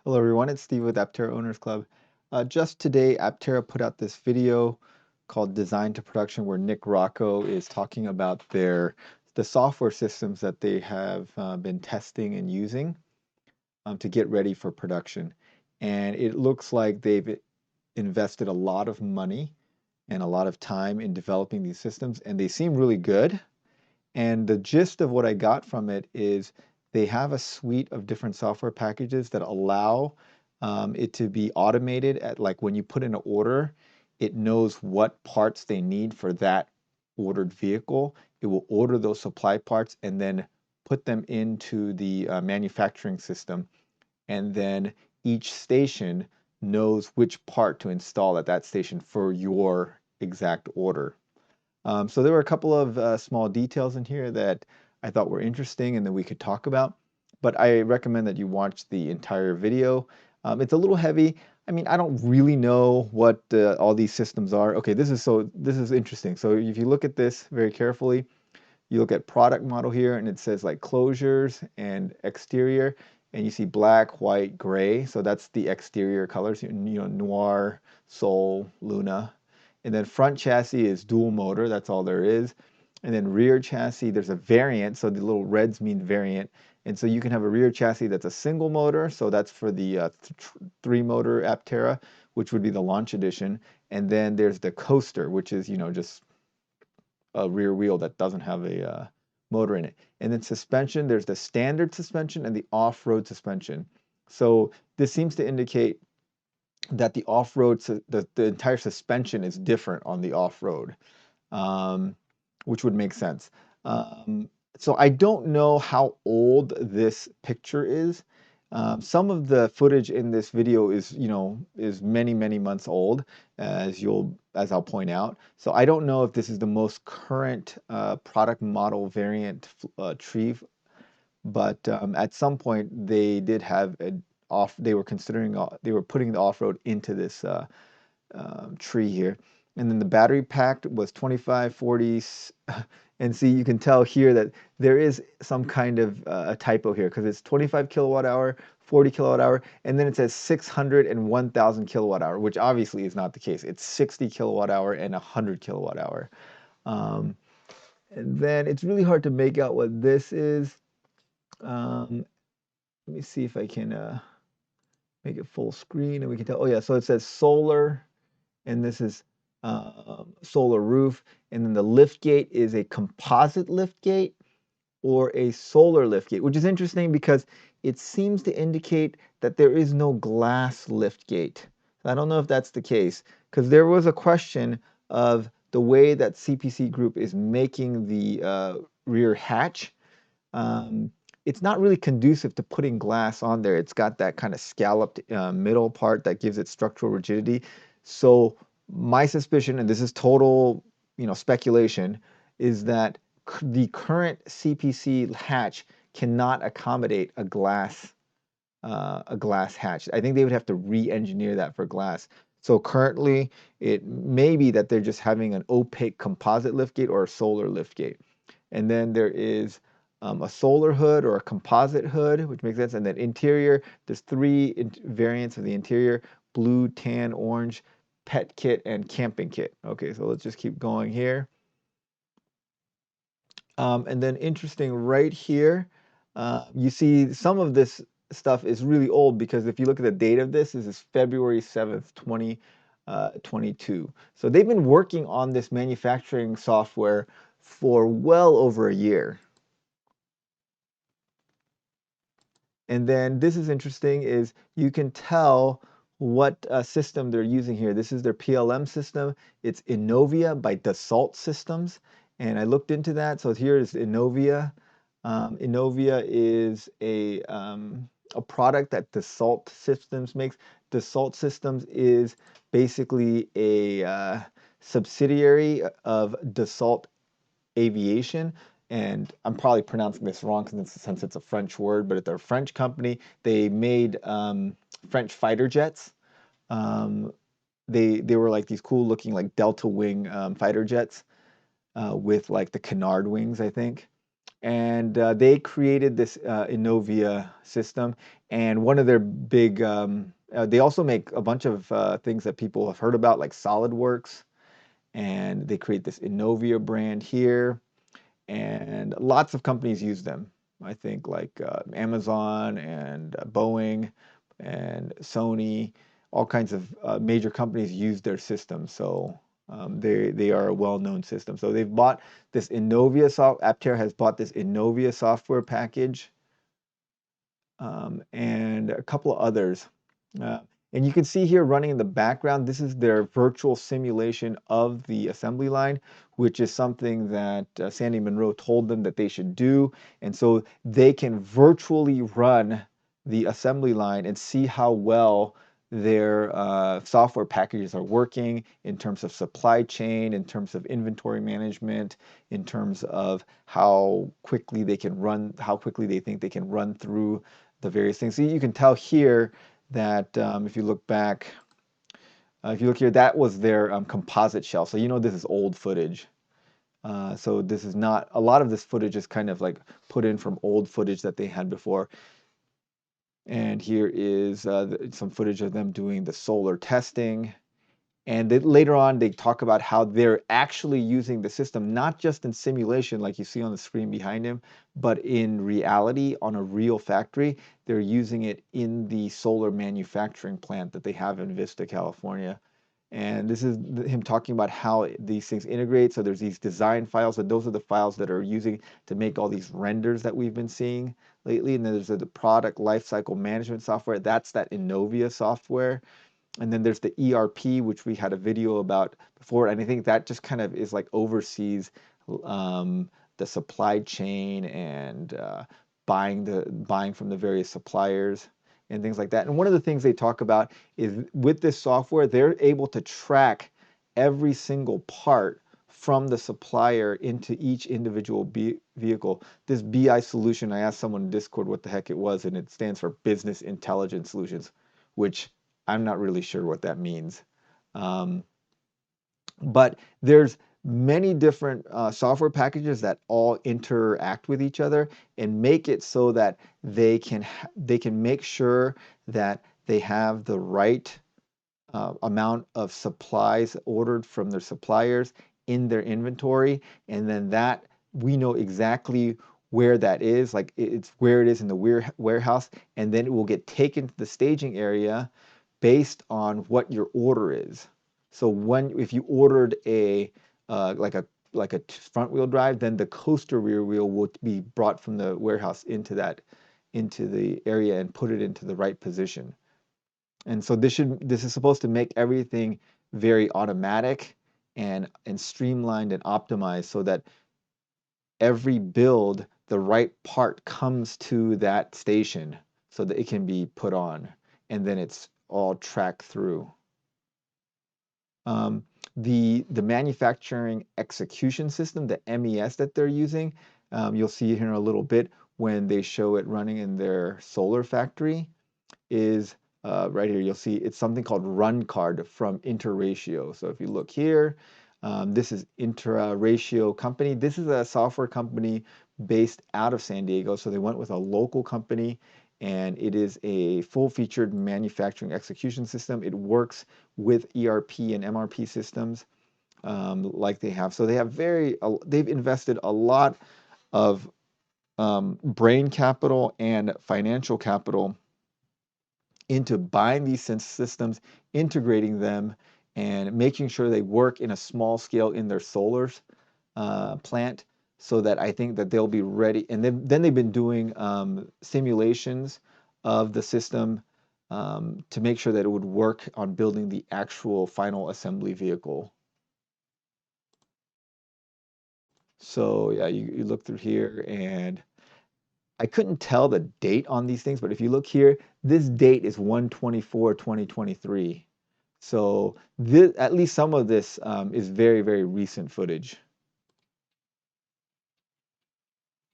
Hello everyone, it's Steve with Aptera Owners Club. Just today, Aptera put out this video called Design to Production where Nick Rocco is talking about the software systems that they have been testing and using to get ready for production. And it looks like they've invested a lot of money and a lot of time in developing these systems, and they seem really good. And the gist of what I got from it is they have a suite of different software packages that allow it to be automated at like when you put in an order, it knows what parts they need for that ordered vehicle. It will order those supply parts and then put them into the manufacturing system. And then each station knows which part to install at that station for your exact order. So there were a couple of small details in here that I thought were interesting and that we could talk about, but I recommend that you watch the entire video. It's a little heavy. I mean, I don't really know what all these systems are. Okay, this is interesting. So if you look at this very carefully, you look at product model here and it says like closures and exterior, and you see black, white, gray. So that's the exterior colors, noir, sol, luna. And then front chassis is dual motor, that's all there is. And then rear chassis, there's a variant, so the little reds mean variant. And so you can have a rear chassis that's a single motor, so that's for the three motor Aptera, which would be the launch edition. And then there's the coaster, which is, just a rear wheel that doesn't have a motor in it. And then suspension, there's the standard suspension and the off-road suspension. So this seems to indicate that the off-road, the entire suspension is different on the off-road, which would make sense. So I don't know how old this picture is. Some of the footage in this video is many, many months old, as I'll point out. So I don't know if this is the most current product model variant tree, but at some point they did have they were considering they were putting the off-road into this tree here. And then the battery pack was 25, 40, and see, you can tell here that there is some kind of a typo here because it's 25 kilowatt hour, 40 kilowatt hour, and then it says 600 and 1000 kilowatt hour, which obviously is not the case. It's 60 kilowatt hour and 100 kilowatt hour. And then it's really hard to make out what this is. Let me see if I can make it full screen and we can tell. Oh yeah, so it says solar, and this is solar roof, and then the lift gate is a composite lift gate or a solar lift gate, which is interesting because it seems to indicate that there is no glass lift gate. I don't know if that's the case because there was a question of the way that CPC Group is making the rear hatch. It's not really conducive to putting glass on there. It's got that kind of scalloped middle part that gives it structural rigidity. So my suspicion, and this is total, speculation, is that the current CPC hatch cannot accommodate a glass hatch. I think they would have to re-engineer that for glass. So currently, it may be that they're just having an opaque composite liftgate or a solar liftgate. And then there is a solar hood or a composite hood, which makes sense. And then interior, there's three variants of the interior: blue, tan, orange, pet kit, and camping kit. Okay, so let's just keep going here. And then interesting right here, you see some of this stuff is really old because if you look at the date of this is February 7th, 2022. So they've been working on this manufacturing software for well over a year. And then this is interesting is you can tell what system they're using here. This is their PLM system. It's Enovia by Dassault Systems. And I looked into that. So here is Enovia. Enovia is a product that Dassault Systems makes. Dassault Systems is basically a subsidiary of Dassault Aviation, and I'm probably pronouncing this wrong since it's a French word, but they're a French company. They made French fighter jets. They were like these cool looking like Delta Wing fighter jets with like the canard wings, I think. And they created this Enovia system. And one of their big, they also make a bunch of things that people have heard about, like SolidWorks. And they create this Enovia brand here. And lots of companies use them. I think like Amazon and Boeing and Sony, all kinds of major companies use their system. So they are a well-known system. So they've bought this Enovia Aptera has bought this Enovia software package and a couple of others. Uh, and you can see here running in the background, this is their virtual simulation of the assembly line, which is something that Sandy Munro told them that they should do. And so they can virtually run the assembly line and see how well their software packages are working in terms of supply chain, in terms of inventory management, in terms of how quickly they can run, how quickly they think they can run through the various things. So you can tell here that if you look back, if you look here, that was their composite shell. So you know this is old footage. So this is not, a lot of this footage is kind of like put in from old footage that they had before. And here is some footage of them doing the solar testing. And later on, they talk about how they're actually using the system, not just in simulation like you see on the screen behind him, but in reality on a real factory. They're using it in the solar manufacturing plant that they have in Vista, California. And this is him talking about how these things integrate. So there's these design files, and those are the files that are using to make all these renders that we've been seeing lately. And then there's the product lifecycle management software. That's that Enovia software. And then there's the ERP, which we had a video about before, and I think that just kind of is like oversees the supply chain and buying from the various suppliers and things like that. And one of the things they talk about is with this software, they're able to track every single part from the supplier into each individual vehicle. This BI solution, I asked someone in Discord what the heck it was, and it stands for Business Intelligence Solutions, which I'm not really sure what that means. Um, but there's many different software packages that all interact with each other and make it so that they can make sure that they have the right amount of supplies ordered from their suppliers in their inventory, and then that we know exactly where that is, like it's where it is in the warehouse, and then it will get taken to the staging area based on what your order is. So if you ordered a like a front wheel drive, then the coaster rear wheel will be brought from the warehouse into the area and put it into the right position. And so this is supposed to make everything very automatic and streamlined and optimized so that every build, the right part comes to that station so that it can be put on, and then it's all tracked through. Um, the manufacturing execution system, the MES that they're using, you'll see here in a little bit when they show it running in their solar factory, is right here. You'll see it's something called Run Card from Interratio. So if you look here, this is Interratio company. This is a software company based out of San Diego. So they went with a local company, and it is a full-featured manufacturing execution system. It works with ERP and MRP systems like they have. So they have they've invested a lot of brain capital and financial capital into buying these systems, integrating them, and making sure they work in a small scale in their solar plant, so that I think that they'll be ready. And then they've been doing simulations of the system to make sure that it would work on building the actual final assembly vehicle. So yeah, you look through here, and I couldn't tell the date on these things, but if you look here, this date is 1/24/2023. So at least some of this is very, very recent footage.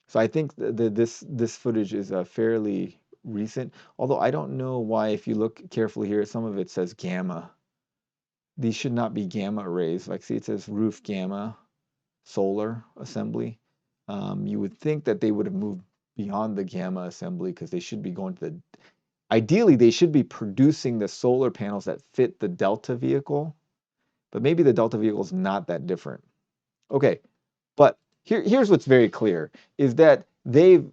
So I think this footage is fairly recent, although I don't know why, if you look carefully here, some of it says gamma. These should not be gamma arrays. Like, see, it says roof gamma solar assembly. You would think that they would have moved beyond the gamma assembly because they should be going to the, ideally, they should be producing the solar panels that fit the Delta vehicle, but maybe the Delta vehicle is not that different. Okay, but here's what's very clear is that they've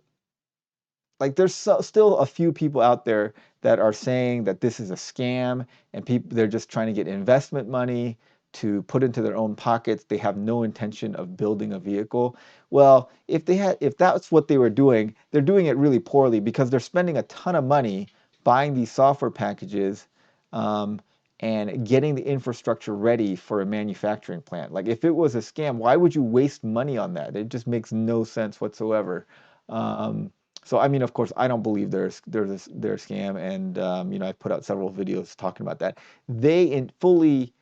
like there's still a few people out there that are saying that this is a scam and people they're just trying to get investment money to put into their own pockets. They have no intention of building a vehicle. Well, if that's what they were doing, they're doing it really poorly because they're spending a ton of money buying these software packages um, and getting the infrastructure ready for a manufacturing plant. Like if it was a scam, why would you waste money on that? It just makes no sense whatsoever. Um, so I mean, of course, I don't believe they're a scam, and you know, I've put out several videos talking about that. They in fully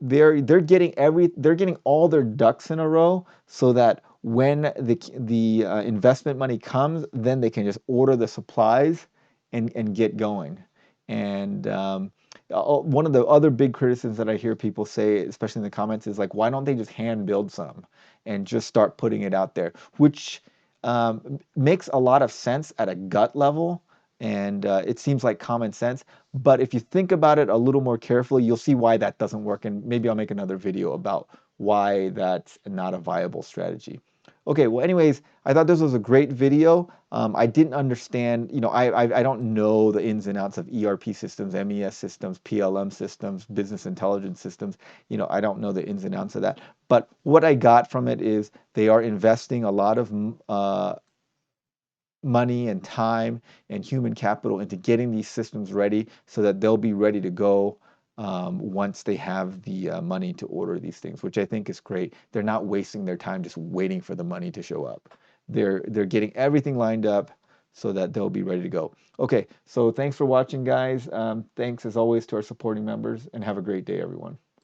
they're getting all their ducks in a row so that when the investment money comes, then they can just order the supplies and get going. And one of the other big criticisms that I hear people say, especially in the comments, is like, why don't they just hand build some and just start putting it out there? Which makes a lot of sense at a gut level, and it seems like common sense. But if you think about it a little more carefully, you'll see why that doesn't work. And maybe I'll make another video about why that's not a viable strategy. Okay, well, anyways, I thought this was a great video. I didn't understand, you know, I don't know the ins and outs of ERP systems, MES systems, PLM systems, business intelligence systems. You know, I don't know the ins and outs of that. But what I got from it is they are investing a lot of money and time and human capital into getting these systems ready so that they'll be ready to go once they have the money to order these things, which I think is great. They're not wasting their time just waiting for the money to show up. They're getting everything lined up so that they'll be ready to go. Okay, so thanks for watching, guys. Thanks as always to our supporting members, and have a great day, everyone.